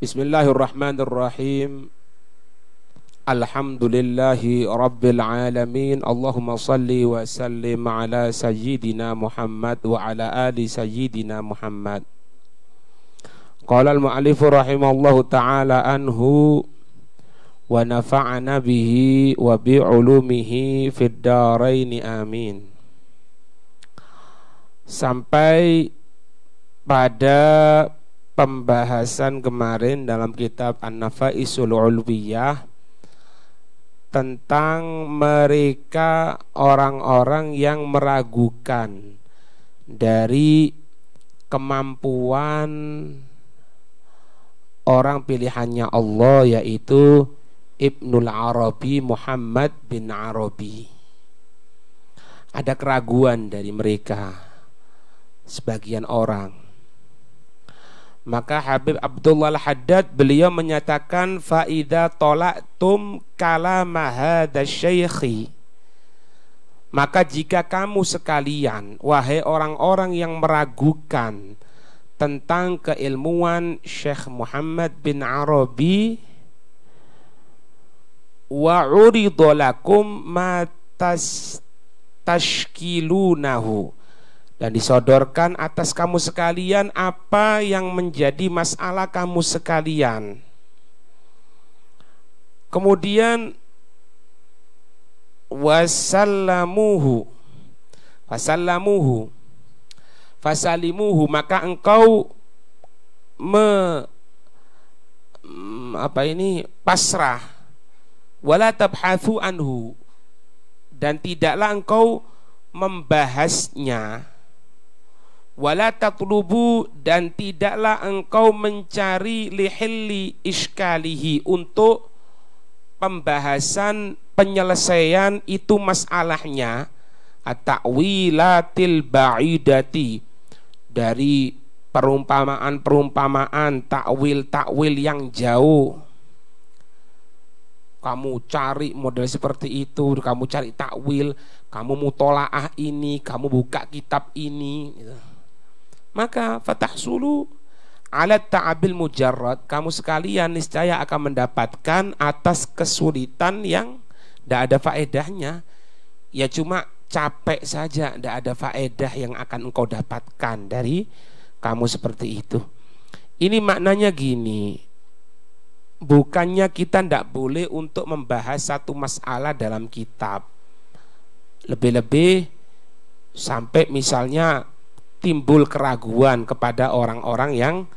Bismillahirrahmanirrahim. Alhamdulillahi Rabbil Alamin. Allahumma salli wa sallim ala Sayyidina Muhammad wa ala ali Sayyidina Muhammad. Qala al-mu'allifu rahimallahu ta'ala anhu wa nafa'ana bihi wa bi'ulumihi fid daraini amin. Sampai pada pembahasan kemarin dalam kitab An-Nafaisul Ulwiyah tentang mereka orang-orang yang meragukan dari kemampuan orang pilihannya Allah, yaitu Ibnul Arabi, Muhammad bin Arabi. Ada keraguan dari mereka sebagian orang. Maka Habib Abdullah Al-Haddad beliau menyatakan fa idza tala'tum kalama hadza syaikhi, maka jika kamu sekalian wahai orang-orang yang meragukan tentang keilmuan Syekh Muhammad bin Arabi, wa uridu lakum ma tashkilunahu, dan disodorkan atas kamu sekalian apa yang menjadi masalah kamu sekalian. Kemudian fasalimuhu, maka engkau pasrah, wala tabhathu anhu, dan tidaklah engkau membahasnya, wala tatlubu, dan tidaklah engkau mencari lihilli iskalihi, untuk pembahasan penyelesaian itu masalahnya, at-ta'wilatil ba'idati, dari perumpamaan-perumpamaan, takwil-takwil yang jauh. Kamu cari model seperti itu, kamu cari takwil, kamu mutolaah ini, kamu buka kitab ini gitu. Maka fatahsulu ala ta'abil mujarrad, kamu sekalian niscaya akan mendapatkan atas kesulitan yang tidak ada faedahnya. Ya cuma capek saja, tidak ada faedah yang akan engkau dapatkan dari kamu seperti itu. Ini maknanya gini, bukannya kita tidak boleh untuk membahas satu masalah dalam kitab, lebih-lebih sampai misalnya timbul keraguan kepada orang-orang yang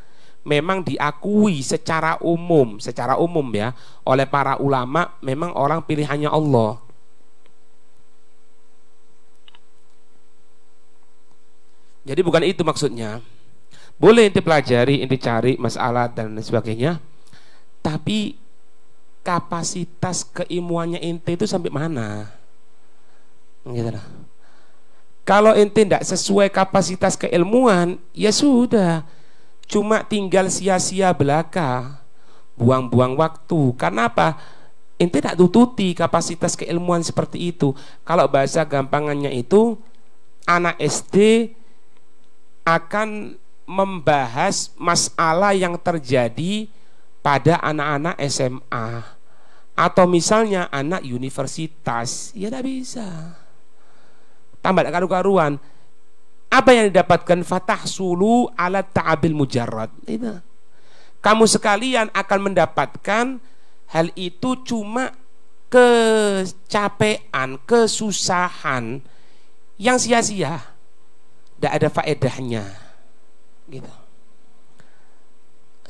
memang diakui secara umum ya oleh para ulama memang orang pilihannya Allah. Jadi bukan itu maksudnya. Boleh inti pelajari, inti cari masalah dan sebagainya, tapi kapasitas keilmuannya inti itu sampai mana? Gitu lah. Kalau ente tidak sesuai kapasitas keilmuan, ya sudah, cuma tinggal sia-sia belaka, buang-buang waktu. Karena apa? Ente tidak tututi kapasitas keilmuan seperti itu. Kalau bahasa gampangannya itu, anak SD akan membahas masalah yang terjadi pada anak-anak SMA atau misalnya anak universitas, ya tidak bisa. Tambah karu-karuan. Apa yang didapatkan? Fatahsulu ala ta'abil mujarrad. Kamu sekalian akan mendapatkan hal itu cuma kecapean, kesusahan yang sia-sia, tidak ada faedahnya. Gitu.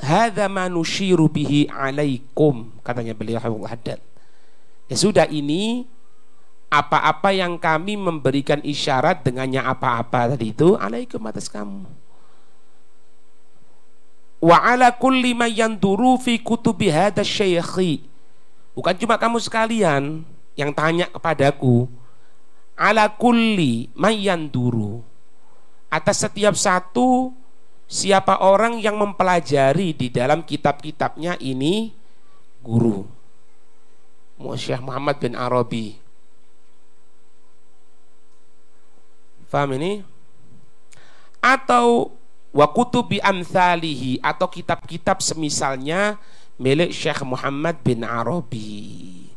Hadza ma nusyiru bihi alaikum, katanya beliau Habibul Haddad. Ya sudah, ini apa-apa yang kami memberikan isyarat dengannya apa-apa tadi itu alaikum, atas kamu. Wa ala kulli man yanduru fi kutubi hadza syaikhi, bukan cuma kamu sekalian yang tanya kepadaku, ala kulli man yanduru, atas setiap satu siapa orang yang mempelajari di dalam kitab-kitabnya ini guru Syekh Muhammad bin Arabi. Faham ini? Atau wa kutubi amthalihi, atau kitab-kitab semisalnya milik Syekh Muhammad bin Arabi,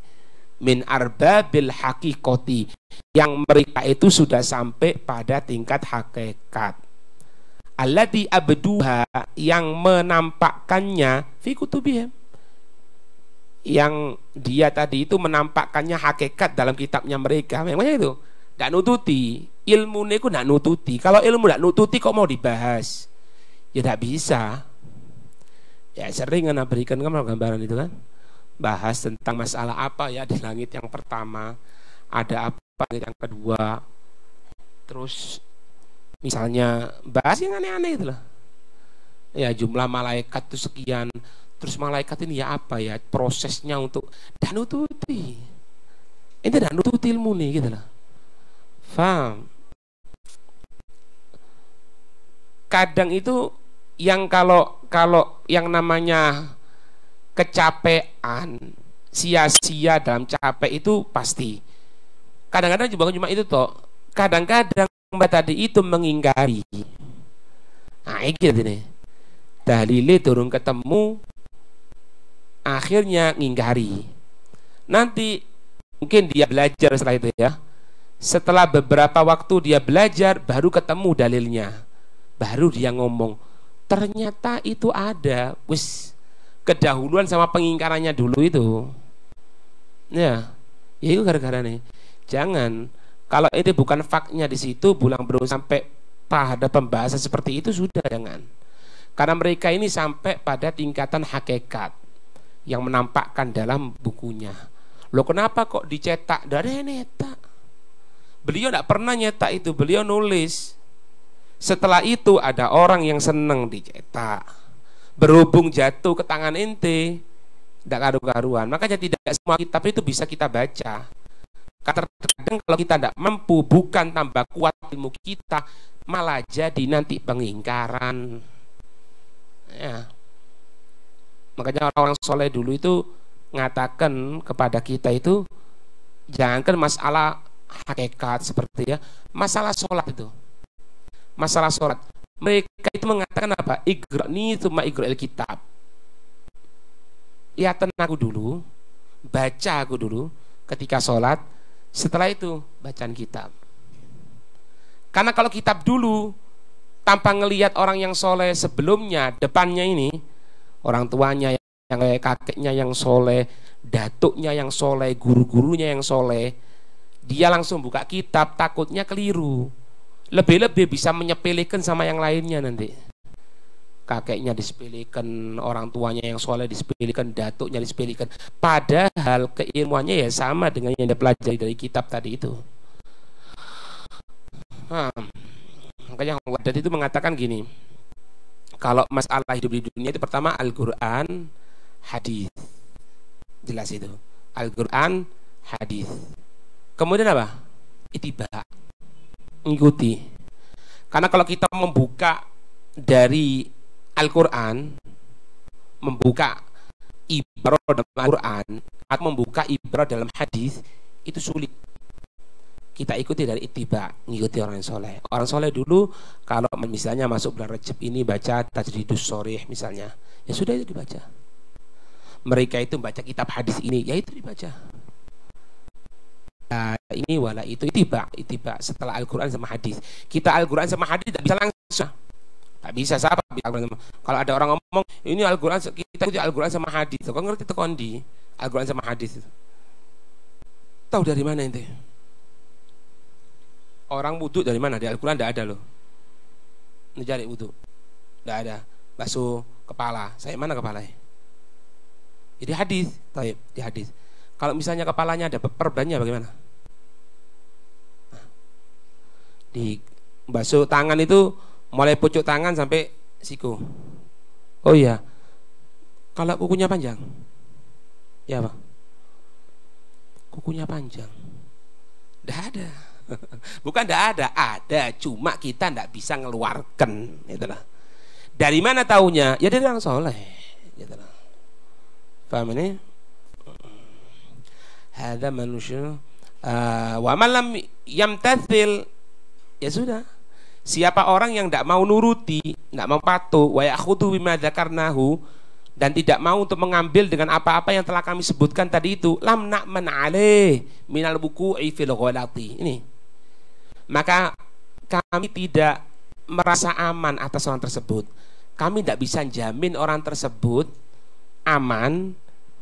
min arbabil haqiqati, yang mereka itu sudah sampai pada tingkat hakikat, allati abduha, yang menampakkannya fi kutubihim, yang dia tadi itu menampakkannya hakikat dalam kitabnya mereka. Memangnya itu nggak nututi ilmu ini, nggak nututi. Kalau ilmu nggak nututi kok mau dibahas? Ya tidak bisa. Ya sering kan berikan gambaran itu kan, bahas tentang masalah apa ya di langit yang pertama, ada apa yang kedua, terus misalnya bahas yang aneh-aneh itu lah. Ya jumlah malaikat itu sekian, terus malaikat ini ya apa ya prosesnya untuk, dan nututi. Ini dan nututi ilmu nih gitu lah. Faham? Kadang itu yang kalau yang namanya kecapean, sia-sia dalam capek itu pasti. Kadang-kadang juga cuma itu toh. Kadang-kadang mbak tadi itu mengingkari. Nah, gitu nih. Dalilnya turun ketemu, akhirnya ngingkari. Nanti mungkin dia belajar setelah itu ya. Setelah beberapa waktu dia belajar, baru ketemu dalilnya, baru dia ngomong, ternyata itu ada. Wis kedahuluan sama pengingkarannya dulu itu. Ya itu gara-gara nih. Jangan, kalau ini bukan faknya di situ, belum sampai pada pembahasan seperti itu, sudah jangan. Karena mereka ini sampai pada tingkatan hakikat yang menampakkan dalam bukunya. Loh kenapa kok dicetak? Dari nyetak. Beliau tidak pernah nyetak itu, beliau nulis. Setelah itu ada orang yang senang dicetak. Berhubung jatuh ke tangan ente, tidak karu-karuan. Makanya tidak semua kitab itu bisa kita baca. Kadang kalau kita tidak mampu, bukan tambah kuat ilmu kita, malah jadi nanti pengingkaran. Ya. Makanya orang-orang soleh dulu itu mengatakan kepada kita itu, jangankan masalah hakikat seperti ya, masalah sholat itu, masalah sholat, mereka itu mengatakan apa? Iqra'ni tsumma iqra'il kitab. Ya tenang aku dulu, baca aku dulu ketika sholat, setelah itu bacaan kitab. Karena kalau kitab dulu tanpa ngelihat orang yang soleh sebelumnya, depannya ini orang tuanya yang kakeknya yang soleh, datuknya yang soleh, guru-gurunya yang soleh, dia langsung buka kitab, takutnya keliru. Lebih-lebih bisa menyepelekan sama yang lainnya nanti. Kakeknya disepelekan, orang tuanya yang soleh disepelekan, datuknya disepelekan. Padahal keilmuannya ya sama dengan yang dia pelajari dari kitab tadi itu. Makanya Wadad itu mengatakan gini, kalau masalah hidup di dunia itu pertama Al-Quran, hadis. Jelas itu. Al-Quran, hadis. Kemudian apa? Ittiba, mengikuti. Karena kalau kita membuka dari Al-Quran, membuka ibarat dalam Al-Quran atau membuka ibarat dalam hadis, itu sulit. Kita ikuti dari ittiba, mengikuti orang yang soleh. Orang soleh dulu kalau misalnya masuk bulan Rajab ini baca Tajridus Shorih misalnya, ya sudah itu dibaca. Mereka itu baca kitab hadis ini, ya itu dibaca. Ini wala itu ittiba setelah Al-Quran sama hadis. Kita Al-Quran sama hadis tidak bisa langsung, tak bisa siapa. Kalau ada orang ngomong ini Al-Quran, kita itu Al-Quran sama hadis, kau ngerti itu kondi Al-Quran sama hadis itu tahu dari mana ente? Orang wudhu dari mana? Di Al-Quran tidak ada loh. Ini cari wudhu tidak ada. Basuh kepala, saya mana kepalanya? Jadi hadis, taib di hadis. Kalau misalnya kepalanya ada perbannya bagaimana? Nah, di basuh tangan itu mulai pucuk tangan sampai siku. Oh iya, kalau kukunya panjang, ya apa? Kukunya panjang, tidak ada. Bukan tidak ada, cuma kita tidak bisa ngeluarkan. Itulah. Dari mana taunya? Ya dari orang soleh. Itulah. Paham ini? Ada manusia wa malam yamtathil, ya sudah, Siapa orang yang tidak mau nuruti, tidak mau patuh, wa ya'khudhu bima dzakarnahu, dan tidak mau untuk mengambil dengan apa-apa yang telah kami sebutkan tadi itu, lam na'man alaih minal wuqu'i fil ghalati. Ini. Maka kami tidak merasa aman atas orang tersebut. Kami tidak bisa jamin orang tersebut aman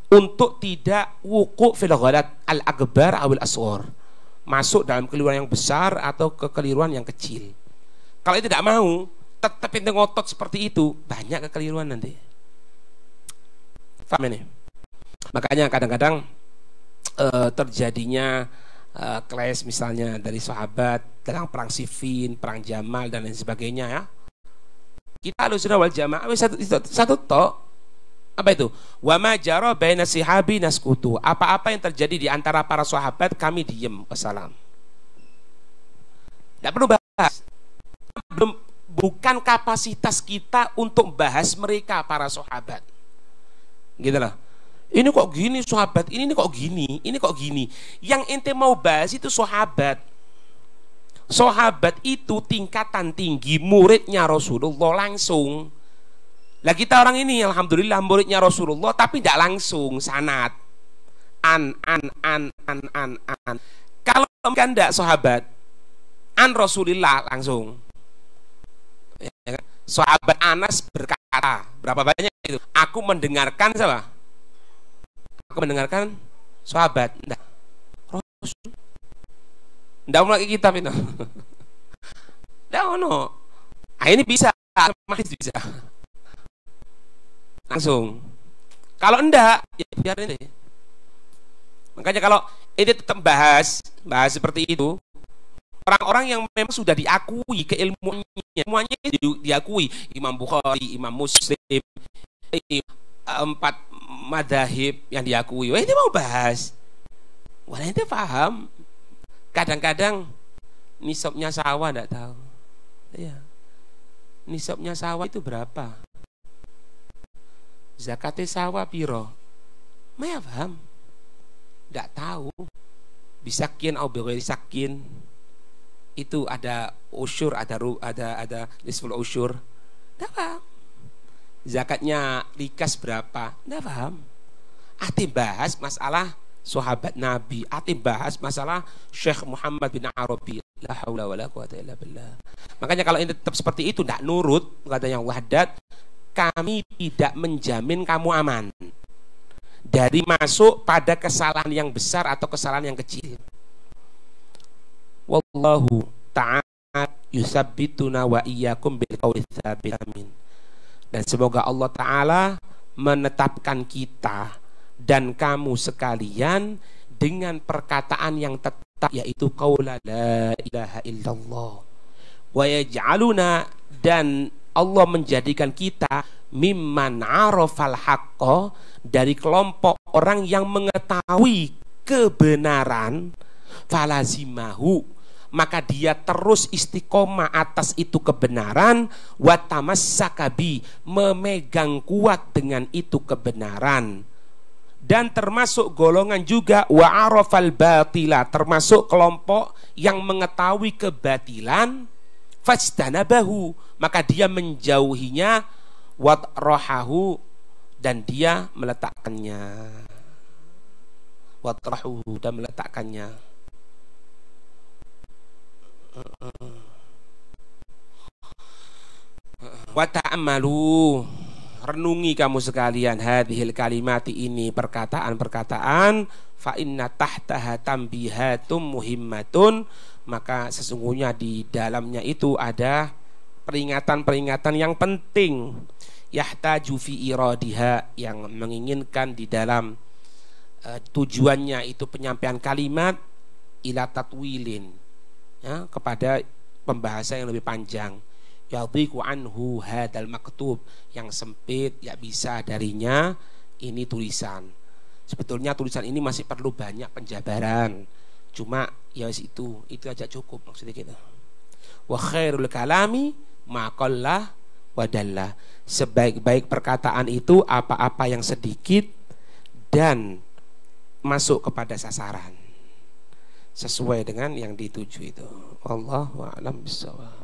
untuk tidak wuku' fil ghalat al-akbar awil asghar, masuk dalam kekeliruan yang besar atau kekeliruan yang kecil. Kalau tidak mau, tetap itu ngotot seperti itu, banyak kekeliruan nanti. Paham ini? Makanya kadang-kadang terjadinya clash misalnya dari sahabat dalam perang Siffin, perang Jamal dan lain sebagainya ya. Kita Ahlussunnah wal Jamaah satu tok. Apa itu? Wa ma jara baina sihabi naskutu. Apa-apa yang terjadi di antara para sahabat kami diem. Wassalam. Tidak perlu bahas. Bukan kapasitas kita untuk bahas mereka para sahabat. Gitu loh. Ini kok gini sahabat, ini kok gini, ini kok gini. Yang ente mau bahas itu sahabat. Sahabat itu tingkatan tinggi muridnya Rasulullah langsung. Lah kita orang ini alhamdulillah muridnya Rasulullah tapi tidak langsung sanad. An. Kalau kan tidak sahabat, an Rasulillah langsung. Ya, kan? Sahabat Anas berkata, berapa banyak itu? Aku mendengarkan siapa? Aku mendengarkan sahabat. Enggak. Rasul. Enggak mau lagi kitab itu. Enggak ono. Ah ini bisa, bisa. Langsung. Kalau enggak, ya biar ini. Makanya kalau ini tetap bahas seperti itu, orang-orang yang memang sudah diakui keilmuannya, semuanya diakui, Imam Bukhari, Imam Muslim, 4 madzhab yang diakui. Wah, itu mau bahas. Wah, itu paham. Kadang-kadang nisabnya sawah enggak tahu. Iya. Nisabnya sawah itu berapa? Zakatnya sawah piro? Maya paham. Enggak tahu. Bisakin atau bighairi sakin. Itu ada usyur, ada nisful usyur. Enggak paham. Zakatnya rikas berapa? Enggak paham. Ati bahas masalah sahabat Nabi, ati bahas masalah Syekh Muhammad bin Arabi. La haula wala quwata illa billah. Makanya kalau ini tetap seperti itu enggak nurut katanya Wahdat, kami tidak menjamin kamu aman dari masuk pada kesalahan yang besar atau kesalahan yang kecil. Wallahu ta'ala yusabbituna wa iyyakum bil qawli tsabit. Amin. Dan semoga Allah Ta'ala menetapkan kita dan kamu sekalian dengan perkataan yang tetap, yaitu qaula la ilaha illallah wa yaj'aluna, dan Allah menjadikan kita mimman arafal haqqa, dari kelompok orang yang mengetahui kebenaran, falazimahu, maka dia terus istiqomah atas itu kebenaran, wa tamassakabi, memegang kuat dengan itu kebenaran. Dan termasuk golongan juga wa arafal batila, termasuk kelompok yang mengetahui kebatilan, fajtanabahu, maka dia menjauhinya, watrahahu, dan dia meletakkannya, watrahu, dan meletakkannya. Wa ta'amalu, renungi kamu sekalian hadhil kalimati, ini perkataan-perkataan, fa inna tahtaha tambihatum muhimmatun, maka sesungguhnya di dalamnya itu ada peringatan-peringatan yang penting, yahtaju fi iradiha, yang menginginkan di dalam tujuannya itu penyampaian kalimat, ila tatwilin, ya, kepada pembahasan yang lebih panjang, yadhiqu anhu hadal maktub, yang sempit ya bisa darinya ini tulisan. Sebetulnya tulisan ini masih perlu banyak penjabaran, cuma ya itu aja cukup maksudnya kita. Wa khairul kalami ma qalla wa dalla, sebaik-baik perkataan itu apa-apa yang sedikit dan masuk kepada sasaran sesuai dengan yang dituju itu. Allahu a'lam bishawab.